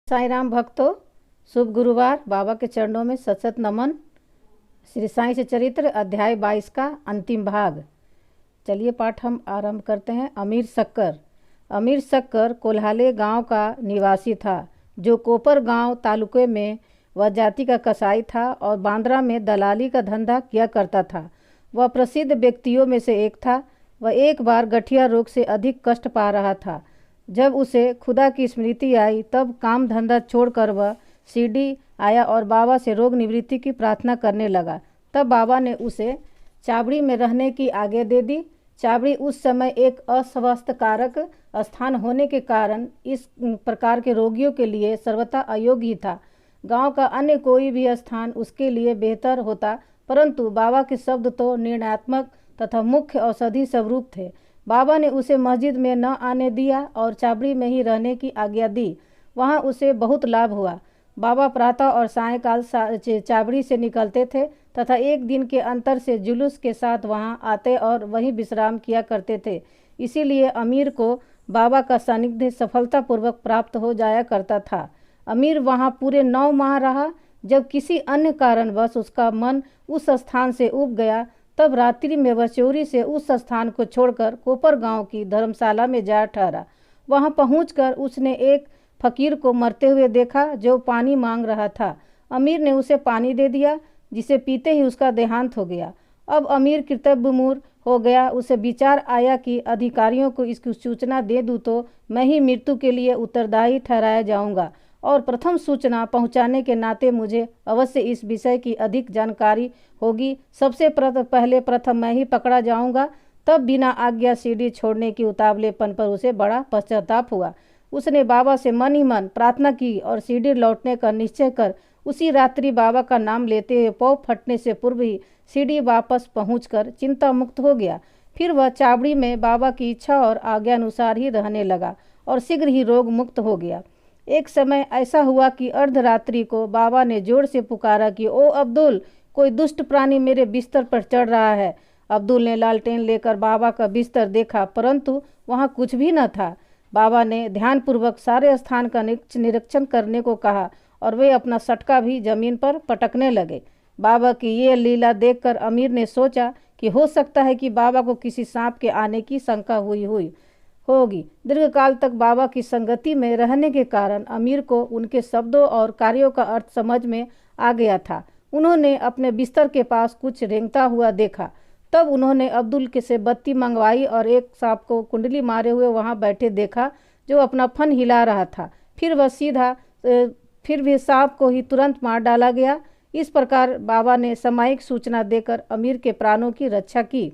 साईं राम भक्तों, शुभ गुरुवार। बाबा के चरणों में सत नमन। श्री साईं से चरित्र अध्याय 22 का अंतिम भाग। चलिए पाठ हम आरंभ करते हैं। अमीर शक्कर कोल्हाले गांव का निवासी था, जो कोपर गांव तालुके में वह जाति का कसाई था और बांद्रा में दलाली का धंधा किया करता था। वह प्रसिद्ध व्यक्तियों में से एक था। वह एक बार गठिया रोग से अधिक कष्ट पा रहा था। जब उसे खुदा की स्मृति आई, तब काम धंधा छोड़कर वह शिरडी आया और बाबा से रोग निवृत्ति की प्रार्थना करने लगा। तब बाबा ने उसे चाबड़ी में रहने की आज्ञा दे दी। चाबड़ी उस समय एक अस्वस्थकारक स्थान होने के कारण इस प्रकार के रोगियों के लिए सर्वथा अयोग्य ही था। गांव का अन्य कोई भी स्थान उसके लिए बेहतर होता, परंतु बाबा के शब्द तो निर्णयात्मक तथा मुख्य औषधि स्वरूप थे। बाबा ने उसे मस्जिद में न आने दिया और चाबड़ी में ही रहने की आज्ञा दी। वहाँ उसे बहुत लाभ हुआ। बाबा प्रातः और सायंकाल चाबड़ी से निकलते थे तथा एक दिन के अंतर से जुलूस के साथ वहाँ आते और वहीं विश्राम किया करते थे। इसीलिए अमीर को बाबा का सानिध्य सफलतापूर्वक प्राप्त हो जाया करता था। अमीर वहाँ पूरे 9 माह रहा। जब किसी अन्य कारणवश उसका मन उस स्थान से उब गया, तब रात्रि में वह चोरी से उस स्थान को छोड़कर कोपर गांव की धर्मशाला में जा ठहरा। वहां पहुंचकर उसने एक फकीर को मरते हुए देखा, जो पानी मांग रहा था। अमीर ने उसे पानी दे दिया, जिसे पीते ही उसका देहांत हो गया। अब अमीर कृतज्ञ हो गया। उसे विचार आया कि अधिकारियों को इसकी सूचना दे दूं तो मैं ही मृत्यु के लिए उत्तरदायी ठहराया जाऊंगा, और प्रथम सूचना पहुंचाने के नाते मुझे अवश्य इस विषय की अधिक जानकारी होगी। सबसे पहले मैं ही पकड़ा जाऊंगा। तब बिना आज्ञा सीढ़ी छोड़ने की उतावलेपन पर उसे बड़ा पश्चाताप हुआ। उसने बाबा से मन ही मन प्रार्थना की और सीढ़ी लौटने का निश्चय कर उसी रात्रि बाबा का नाम लेते हुए पौ फटने से पूर्व ही सीढ़ी वापस पहुंचकर चिंता मुक्त हो गया। फिर वह चाबड़ी में बाबा की इच्छा और आज्ञा अनुसार ही रहने लगा और शीघ्र ही रोग मुक्त हो गया। एक समय ऐसा हुआ कि अर्धरात्रि को बाबा ने जोर से पुकारा कि ओ अब्दुल, कोई दुष्ट प्राणी मेरे बिस्तर पर चढ़ रहा है। अब्दुल ने लालटेन लेकर बाबा का बिस्तर देखा, परंतु वहां कुछ भी न था। बाबा ने ध्यानपूर्वक सारे स्थान का निरीक्षण करने को कहा और वे अपना सटका भी जमीन पर पटकने लगे। बाबा की ये लीला देखकर अमीर ने सोचा कि हो सकता है कि बाबा को किसी सांप के आने की शंका हुई होगी। दीर्घकाल तक बाबा की संगति में रहने के कारण अमीर को उनके शब्दों और कार्यों का अर्थ समझ में आ गया था। उन्होंने अपने बिस्तर के पास कुछ रेंगता हुआ देखा। तब उन्होंने अब्दुल के से बत्ती मंगवाई और एक सांप को कुंडली मारे हुए वहां बैठे देखा, जो अपना फन हिला रहा था। फिर भी सांप को ही तुरंत मार डाला गया। इस प्रकार बाबा ने सामयिक सूचना देकर अमीर के प्राणों की रक्षा की।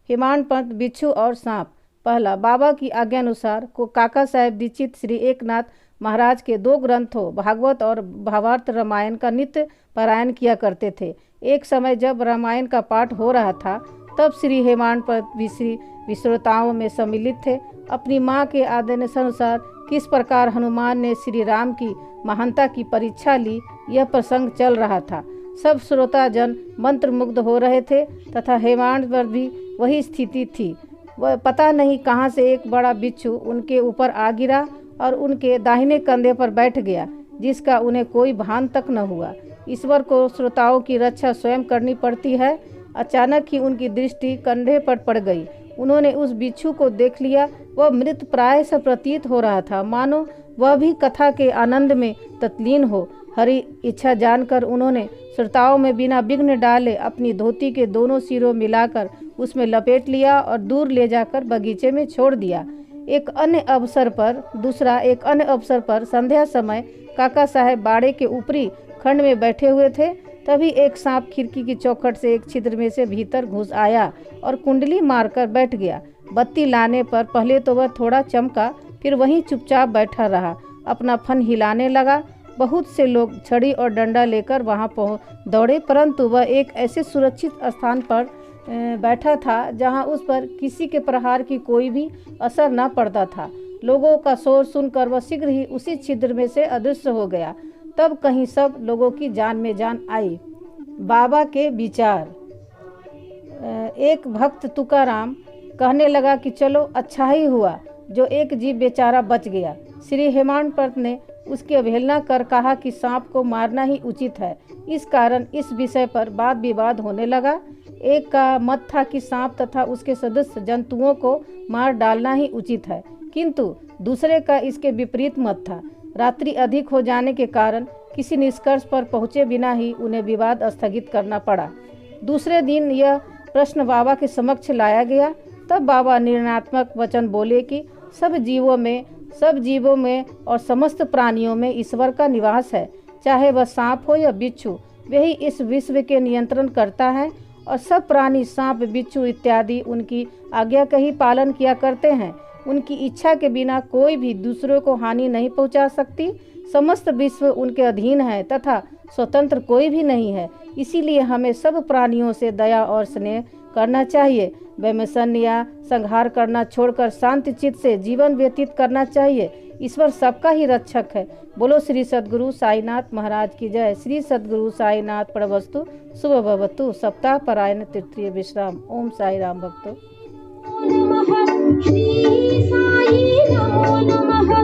हेमाडपंत, बिच्छू और सांप। पहला, बाबा की आज्ञानुसार को काका साहेब दीक्षित श्री एकनाथ महाराज के 2 ग्रंथों भागवत और भावार्थ रामायण का नित्य पारायण किया करते थे। एक समय जब रामायण का पाठ हो रहा था, तब श्री हेमाडपंत भी श्री विश्रोताओं में सम्मिलित थे। अपनी माँ के आदेशानुसार किस प्रकार हनुमान ने श्री राम की महानता की परीक्षा ली, यह प्रसंग चल रहा था। सब श्रोता जन मंत्रमुग्ध हो रहे थे तथा हेमाडपंत भी वही स्थिति थी। वह पता नहीं कहाँ से एक बड़ा बिच्छू उनके ऊपर आ गिरा और उनके दाहिने कंधे पर बैठ गया, जिसका उन्हें कोई भान तक न हुआ। ईश्वर को श्रोताओं की रक्षा स्वयं करनी पड़ती है। अचानक ही उनकी दृष्टि कंधे पर पड़ गई। उन्होंने उस बिच्छू को देख लिया। वह मृत प्राय सा प्रतीत हो रहा था, मानो वह भी कथा के आनंद में तल्लीन हो। हरि इच्छा जानकर उन्होंने श्रोताओं में बिना विघ्न डाले अपनी धोती के दोनों सिरों मिलाकर उसमें लपेट लिया और दूर ले जाकर बगीचे में छोड़ दिया। एक अन्य अवसर पर संध्या समय काका साहब बाड़े के ऊपरी खंड में बैठे हुए थे। तभी एक सांप खिड़की की चौखट से एक छिद्र में से भीतर घुस आया और कुंडली मारकर बैठ गया। बत्ती लाने पर पहले तो वह थोड़ा चमका, फिर वहीं चुपचाप बैठा रहा, अपना फन हिलाने लगा। बहुत से लोग छड़ी और डंडा लेकर वहां दौड़े, परंतु वह एक ऐसे सुरक्षित स्थान पर बैठा था जहां उस पर किसी के प्रहार की कोई भी असर न पड़ता था। लोगों का शोर सुनकर वह शीघ्र ही उसी छिद्र में से अदृश्य हो गया। तब कहीं सब लोगों की जान में जान आई। बाबा के विचार। एक भक्त तुकाराम कहने लगा कि चलो अच्छा ही हुआ जो एक जीव बेचारा बच गया। श्री हेमाडपंत ने उसकी अवहेलना कर कहा कि सांप को मारना ही उचित है। इस कारण इस विषय पर वाद विवाद होने लगा। एक का मत था कि सांप तथा उसके सदस्य जंतुओं को मार डालना ही उचित है, किंतु दूसरे का इसके विपरीत मत था। रात्रि अधिक हो जाने के कारण किसी निष्कर्ष पर पहुँचे बिना ही उन्हें विवाद स्थगित करना पड़ा। दूसरे दिन यह प्रश्न बाबा के समक्ष लाया गया। तब बाबा निर्णयात्मक वचन बोले कि सब जीवों में और समस्त प्राणियों में ईश्वर का निवास है। चाहे वह सांप हो या बिच्छू, वही इस विश्व के नियंत्रण करता है और सब प्राणी सांप, बिच्छू इत्यादि उनकी आज्ञा का ही पालन किया करते हैं। उनकी इच्छा के बिना कोई भी दूसरों को हानि नहीं पहुंचा सकती। समस्त विश्व उनके अधीन है तथा स्वतंत्र कोई भी नहीं है। इसीलिए हमें सब प्राणियों से दया और स्नेह करना चाहिए। वैमनस्य या संहार करना छोड़कर शांति चित्त से जीवन व्यतीत करना चाहिए। ईश्वर सबका ही रक्षक है। बोलो श्री सद्गुरु साईनाथ महाराज की जय। श्री सद्गुरु साईनाथ प्रणवस्तु। शुभ भवतु। सप्ताह परायण तृतीय विश्राम। ओम साई राम भक्तों। श्री साई नमो नमः।